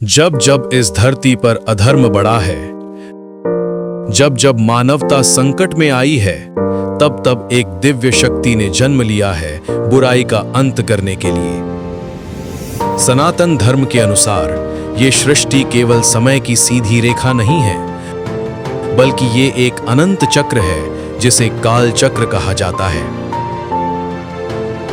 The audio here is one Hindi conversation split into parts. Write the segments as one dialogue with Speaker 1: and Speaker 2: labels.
Speaker 1: जब जब इस धरती पर अधर्म बढ़ा है, जब जब मानवता संकट में आई है, तब तब एक दिव्य शक्ति ने जन्म लिया है बुराई का अंत करने के लिए। सनातन धर्म के अनुसार ये सृष्टि केवल समय की सीधी रेखा नहीं है, बल्कि ये एक अनंत चक्र है जिसे काल चक्र कहा जाता है।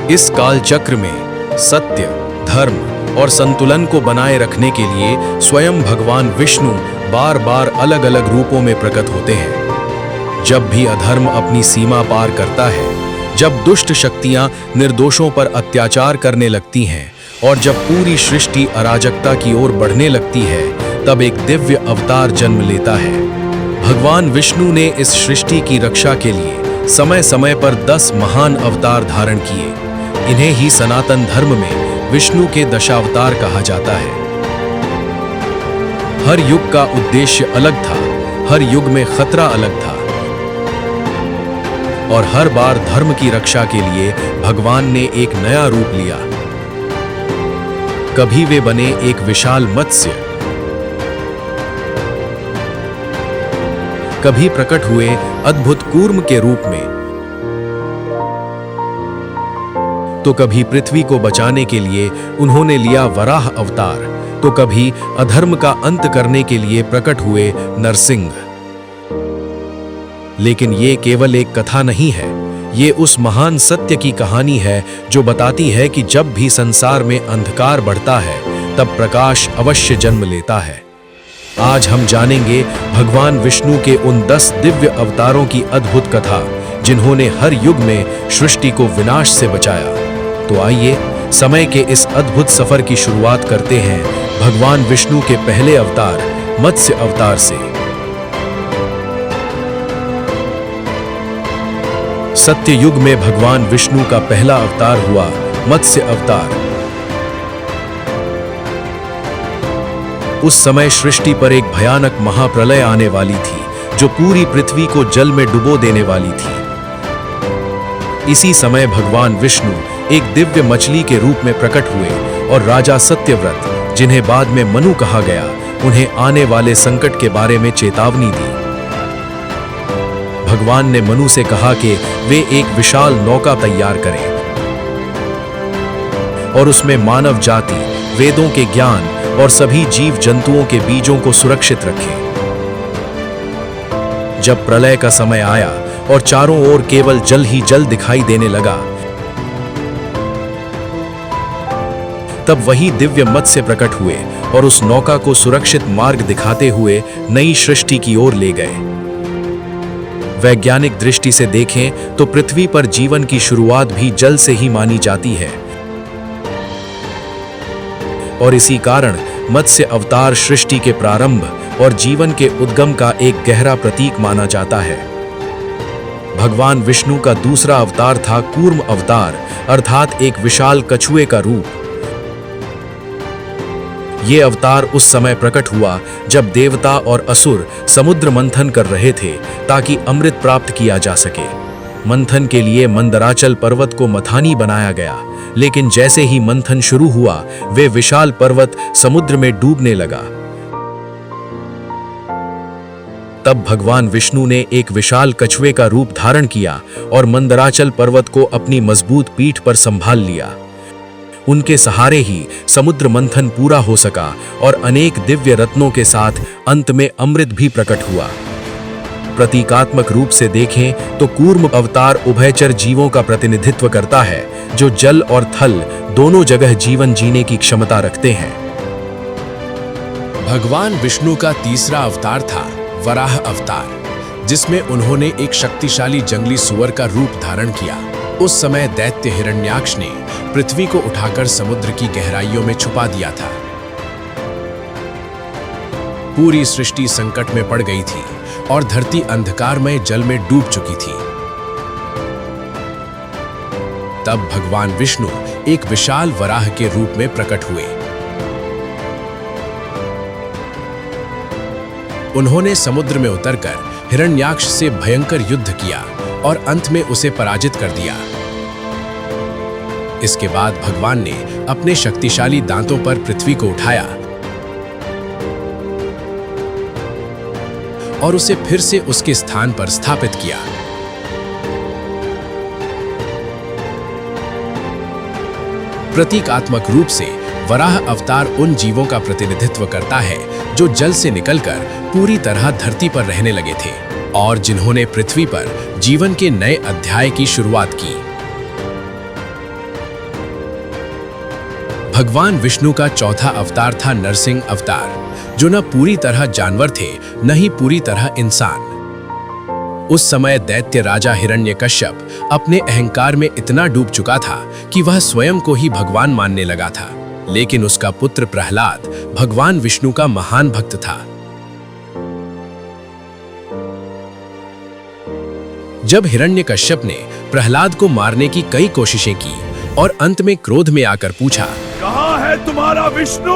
Speaker 1: इस काल चक्र में सत्य, धर्म और संतुलन को बनाए रखने के लिए स्वयं भगवान विष्णु बार बार अलग अलग रूपों में प्रकट होते हैं। जब भी अधर्म अपनी सीमा पार करता है, जब दुष्ट शक्तियां निर्दोषों पर अत्याचार करने लगती हैं और जब पूरी सृष्टि अराजकता की ओर बढ़ने लगती है, तब एक दिव्य अवतार जन्म लेता है। भगवान विष्णु ने इस सृष्टि की रक्षा के लिए समय समय पर 10 महान अवतार धारण किए। इन्हें ही सनातन धर्म में विष्णु के दशावतार कहा जाता है। हर युग का उद्देश्य अलग था, हर युग में खतरा अलग था, और हर बार धर्म की रक्षा के लिए भगवान ने एक नया रूप लिया। कभी वे बने एक विशाल मत्स्य, कभी प्रकट हुए अद्भुत कूर्म के रूप में, तो कभी पृथ्वी को बचाने के लिए उन्होंने लिया वराह अवतार, तो कभी अधर्म का अंत करने के लिए प्रकट हुए नरसिंह। लेकिन ये केवल एक कथा नहीं है, ये उस महान सत्य की कहानी है जो बताती है कि जब भी संसार में अंधकार बढ़ता है, तब प्रकाश अवश्य जन्म लेता है। आज हम जानेंगे भगवान विष्णु के उन 10 दिव्य अवतारों की अद्भुत कथा, जिन्होंने हर युग में सृष्टि को विनाश से बचाया। तो आइए समय के इस अद्भुत सफर की शुरुआत करते हैं भगवान विष्णु के पहले अवतार मत्स्य अवतार से। सत्य युग में भगवान विष्णु का पहला अवतार हुआ मत्स्य अवतार। उस समय सृष्टि पर एक भयानक महाप्रलय आने वाली थी, जो पूरी पृथ्वी को जल में डुबो देने वाली थी। इसी समय भगवान विष्णु एक दिव्य मछली के रूप में प्रकट हुए और राजा सत्यव्रत, जिन्हें बाद में मनु कहा गया, उन्हें आने वाले संकट के बारे में चेतावनी दी। भगवान ने मनु से कहा कि वे एक विशाल नौका तैयार करें और उसमें मानव जाति, वेदों के ज्ञान और सभी जीव जंतुओं के बीजों को सुरक्षित रखें। जब प्रलय का समय आया और चारों ओर केवल जल ही जल दिखाई देने लगा, तब वही दिव्य मत्स्य प्रकट हुए और उस नौका को सुरक्षित मार्ग दिखाते हुए नई सृष्टि की ओर ले गए। वैज्ञानिक दृष्टि से देखें तो पृथ्वी पर जीवन की शुरुआत भी जल से ही मानी जाती है, और इसी कारण मत्स्य अवतार सृष्टि के प्रारंभ और जीवन के उद्गम का एक गहरा प्रतीक माना जाता है। भगवान विष्णु का दूसरा अवतार था कूर्म अवतार, अर्थात एक विशाल कछुए का रूप। ये अवतार उस समय प्रकट हुआ जब देवता और असुर समुद्र मंथन कर रहे थे ताकि अमृत प्राप्त किया जा सके। मंथन के लिए मंदराचल पर्वत को मथानी बनाया गया, लेकिन जैसे ही मंथन शुरू हुआ, वे विशाल पर्वत समुद्र में डूबने लगा। तब भगवान विष्णु ने एक विशाल कछुए का रूप धारण किया और मंदराचल पर्वत को अपनी मजबूत पीठ पर संभाल लिया। उनके सहारे ही समुद्र मंथन पूरा हो सका और अनेक दिव्य रत्नों के साथ अंत में अमृत भी प्रकट हुआ। प्रतीकात्मक रूप से देखें तो कूर्म अवतार उभयचर जीवों का प्रतिनिधित्व करता है, जो जल और थल दोनों जगह जीवन जीने की क्षमता रखते हैं।
Speaker 2: भगवान विष्णु का तीसरा अवतार था वराह अवतार, जिसमें उन्होंने एक शक्तिशाली जंगली सुअर का रूप धारण किया। उस समय दैत्य हिरण्याक्ष ने पृथ्वी को उठाकर समुद्र की गहराइयों में छुपा दिया था। पूरी सृष्टि संकट में पड़ गई थी और धरती अंधकारमय जल में डूब चुकी थी। तब भगवान विष्णु एक विशाल वराह के रूप में प्रकट हुए। उन्होंने समुद्र में उतरकर हिरण्याक्ष से भयंकर युद्ध किया और अंत में उसे पराजित कर दिया। इसके बाद भगवान ने अपने शक्तिशाली दांतों पर पृथ्वी को उठाया और उसे फिर से उसके स्थान पर स्थापित किया। प्रतीकात्मक रूप से वराह अवतार उन जीवों का प्रतिनिधित्व करता है जो जल से निकलकर पूरी तरह धरती पर रहने लगे थे और जिन्होंने पृथ्वी पर जीवन के नए अध्याय की शुरुआत की। भगवान विष्णु का चौथा अवतार था नरसिंह अवतार, जो न पूरी तरह जानवर थे न ही पूरी तरह इंसान। उस समय दैत्य राजा हिरण्यकश्यप अपने अहंकार में इतना डूब चुका था कि वह स्वयं को ही भगवान मानने लगा था, लेकिन उसका पुत्र प्रहलाद भगवान विष्णु का महान भक्त था। जब हिरण्यकश्यप ने प्रहलाद को मारने की कई कोशिशें की और अंत में क्रोध में आकर पूछा,
Speaker 3: कहाँ है तुम्हारा विष्णु?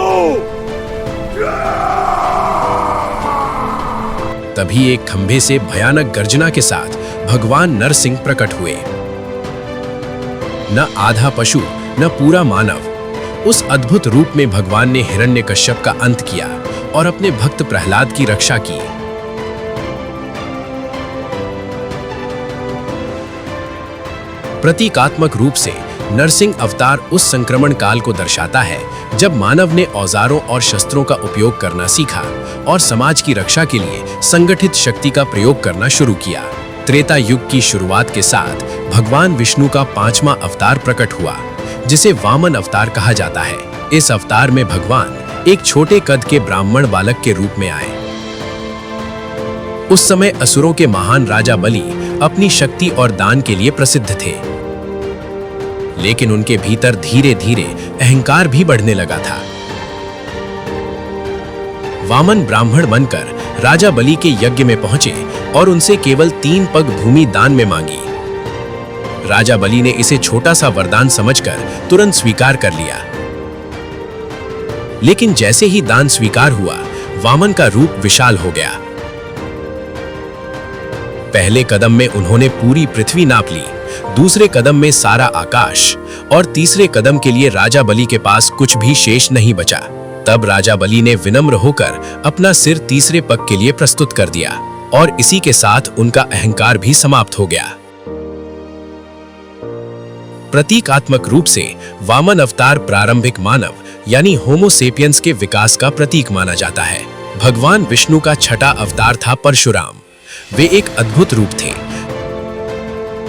Speaker 2: तभी एक खंभे से भयानक गर्जना के साथ भगवान नरसिंह प्रकट हुए। न आधा पशु न पूरा मानव, उस अद्भुत रूप में भगवान ने हिरण्यकश्यप का अंत किया और अपने भक्त प्रहलाद की रक्षा की। प्रतीकात्मक रूप से नरसिंह अवतार उस संक्रमण काल को दर्शाता है जब मानव ने औजारों और शस्त्रों का उपयोग करना सीखा और समाज की रक्षा के लिए संगठित शक्ति का प्रयोग करना शुरू किया। त्रेता युग की शुरुआत के साथ भगवान विष्णु का पांचवा अवतार प्रकट हुआ, जिसे वामन अवतार कहा जाता है। इस अवतार में भगवान एक छोटे कद के ब्राह्मण बालक के रूप में आए। उस समय असुरों के महान राजा बलि अपनी शक्ति और दान के लिए प्रसिद्ध थे, लेकिन उनके भीतर धीरे धीरे अहंकार भी बढ़ने लगा था। वामन ब्राह्मण बनकर राजा बलि के यज्ञ में पहुंचे और उनसे केवल 3 पग भूमि दान में मांगी। राजा बलि ने इसे छोटा सा वरदान समझकर तुरंत स्वीकार कर लिया, लेकिन जैसे ही दान स्वीकार हुआ, वामन का रूप विशाल हो गया। पहले कदम में उन्होंने पूरी पृथ्वी नाप ली, दूसरे कदम में सारा आकाश और तीसरे कदम के लिए राजा बलि के पास कुछ भी शेष नहीं बचा। तब राजा बलि ने विनम्र होकर अपना सिर तीसरे पग के लिए प्रस्तुत कर दिया और इसी के साथ उनका अहंकार भी समाप्त हो गया। प्रतीकात्मक रूप से वामन अवतार प्रारंभिक मानव यानी होमो सेपियंस के विकास का प्रतीक माना जाता है। भगवान विष्णु का छठा अवतार था परशुराम। वे एक अद्भुत रूप थे,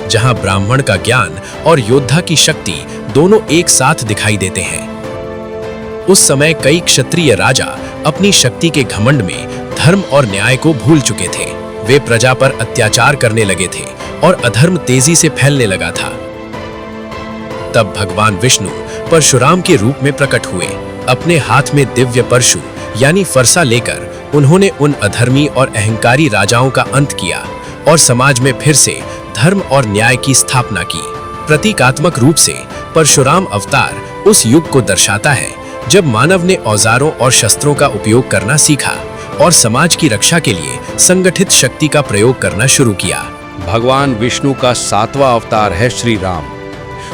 Speaker 2: जहां ब्राह्मण का ज्ञान और योद्धा की शक्ति दोनों एक साथ दिखाई देते हैं। उस समय कई क्षत्रिय राजा अपनी शक्ति के घमंड में धर्म और न्याय को भूल चुके थे। वे प्रजा पर अत्याचार करने लगे थे और अधर्म तेजी से फैलने लगा था। तब भगवान विष्णु परशुराम के रूप में प्रकट हुए। अपने हाथ में दिव्य परशु यानी फरसा लेकर उन्होंने उन अधर्मी और अहंकारी राजाओं का अंत किया और समाज में फिर से धर्म और न्याय की स्थापना की। प्रतीकात्मक रूप से परशुराम अवतार उस युग को दर्शाता है जब मानव ने औजारों और शस्त्रों का उपयोग करना सीखा और समाज की रक्षा के लिए संगठित शक्ति का प्रयोग करना शुरू किया।
Speaker 4: भगवान विष्णु का 7वां अवतार है श्री राम।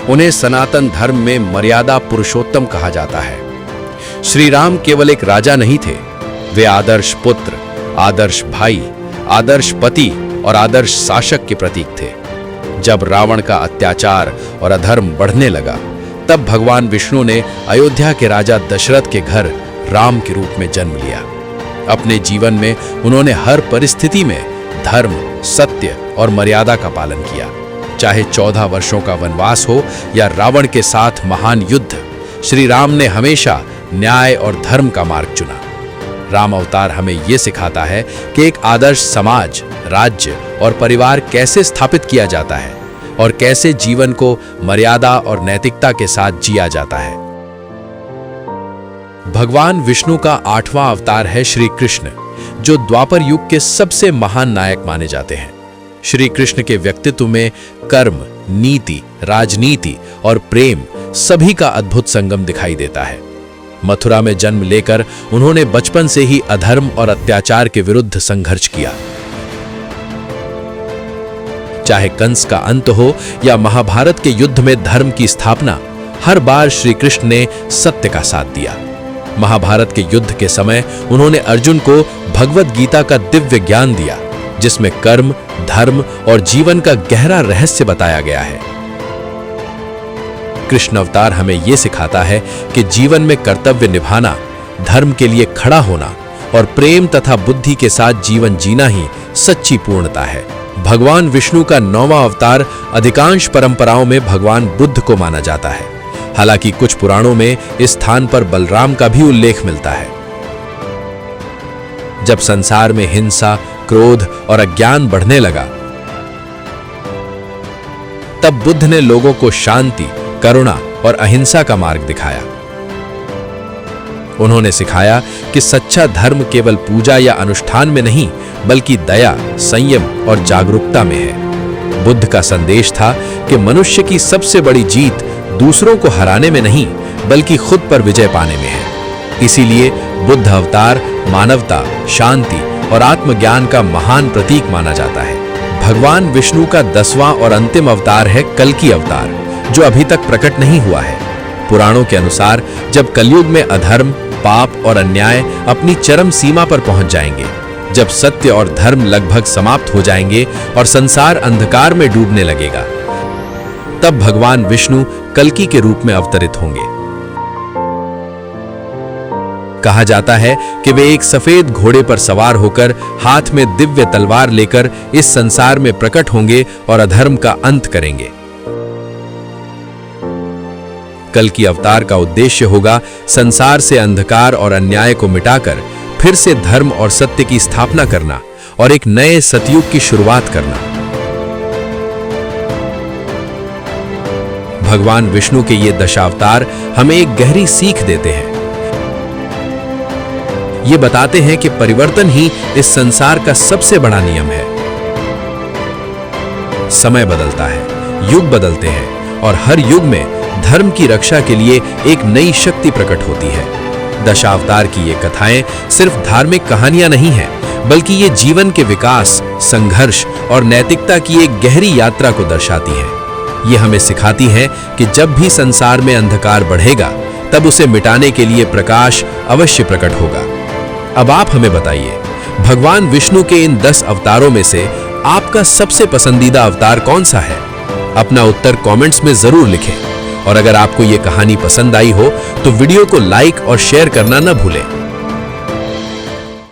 Speaker 4: उन्हें सनातन धर्म में मर्यादा पुरुषोत्तम कहा जाता है। श्री राम केवल एक राजा नहीं थे, वे आदर्श पुत्र, आदर्श भाई, आदर्श पति और आदर्श शासक के प्रतीक थे। जब रावण का अत्याचार और अधर्म बढ़ने लगा, तब भगवान विष्णु ने अयोध्या के राजा दशरथ के घर राम के रूप में जन्म लिया। अपने जीवन में उन्होंने हर परिस्थिति में धर्म, सत्य और मर्यादा का पालन किया। चाहे 14 वर्षों का वनवास हो या रावण के साथ महान युद्ध, श्री राम ने हमेशा न्याय और धर्म का मार्ग चुना। राम अवतार हमें यह सिखाता है कि एक आदर्श समाज, राज्य और परिवार कैसे स्थापित किया जाता है और कैसे जीवन को मर्यादा और नैतिकता के साथ जिया जाता है। भगवान विष्णु का 8वां अवतार है श्री कृष्ण, जो द्वापर युग के सबसे महान नायक माने जाते हैं। श्री कृष्ण के व्यक्तित्व में कर्म, नीति, राजनीति और प्रेम सभी का अद्भुत संगम दिखाई देता है। मथुरा में जन्म लेकर उन्होंने बचपन से ही अधर्म और अत्याचार के विरुद्ध संघर्ष किया। चाहे कंस का अंत हो या महाभारत के युद्ध में धर्म की स्थापना, हर बार श्री कृष्ण ने सत्य का साथ दिया। महाभारत के युद्ध के समय उन्होंने अर्जुन को भगवद गीता का दिव्य ज्ञान दिया, जिसमें कर्म, धर्म और जीवन का गहरा रहस्य बताया गया है। कृष्ण अवतार हमें यह सिखाता है कि जीवन में कर्तव्य निभाना, धर्म के लिए खड़ा होना और प्रेम तथा बुद्धि के साथ जीवन जीना ही सच्ची पूर्णता है। भगवान विष्णु का 9वां अवतार अधिकांश परंपराओं में भगवान बुद्ध को माना जाता है। हालांकि कुछ पुराणों में इस स्थान पर बलराम का भी उल्लेख मिलता है। जब संसार में हिंसा, क्रोध और अज्ञान बढ़ने लगा, तब बुद्ध ने लोगों को शांति, करुणा और अहिंसा का मार्ग दिखाया। उन्होंने सिखाया कि सच्चा धर्म केवल पूजा या अनुष्ठान में नहीं, बल्कि दया, संयम और जागरूकता में है। बुद्ध का संदेश था कि मनुष्य की सबसे बड़ी जीत दूसरों को हराने में नहीं, बल्कि खुद पर विजय पाने में है। इसीलिए बुद्ध अवतार मानवता, शांति और आत्मज्ञान का महान प्रतीक माना जाता है। भगवान विष्णु का 10वां और अंतिम अवतार है कल्कि अवतार, जो अभी तक प्रकट नहीं हुआ है। पुराणों के अनुसार जब कलयुग में अधर्म, पाप और अन्याय अपनी चरम सीमा पर पहुंच जाएंगे, जब सत्य और धर्म लगभग समाप्त हो जाएंगे और संसार अंधकार में डूबने लगेगा, तब भगवान विष्णु कल्कि के रूप में अवतरित होंगे। कहा जाता है कि वे एक सफेद घोड़े पर सवार होकर हाथ में दिव्य तलवार लेकर इस संसार में प्रकट होंगे और अधर्म का अंत करेंगे। कल्कि अवतार का उद्देश्य होगा संसार से अंधकार और अन्याय को मिटाकर फिर से धर्म और सत्य की स्थापना करना और एक नए सतयुग की शुरुआत करना। भगवान विष्णु के ये दशावतार हमें एक गहरी सीख देते हैं। ये बताते हैं कि परिवर्तन ही इस संसार का सबसे बड़ा नियम है। समय बदलता है, युग बदलते हैं और हर युग में धर्म की रक्षा के लिए एक नई शक्ति प्रकट होती है। दशावतार की ये कथाएं सिर्फ धार्मिक कहानियां नहीं हैं, बल्कि ये जीवन के विकास, संघर्ष और नैतिकता की एक गहरी यात्रा को दर्शाती हैं। ये हमें सिखाती हैं कि जब भी संसार में अंधकार बढ़ेगा, तब उसे मिटाने के लिए प्रकाश अवश्य प्रकट होगा। अब आप हमें बताइए, भगवान विष्णु के इन 10 अवतारों में से आपका सबसे पसंदीदा अवतार कौन सा है? अपना उत्तर कमेंट्स में जरूर लिखें। और अगर आपको ये कहानी पसंद आई हो तो वीडियो को लाइक और शेयर करना न भूलें।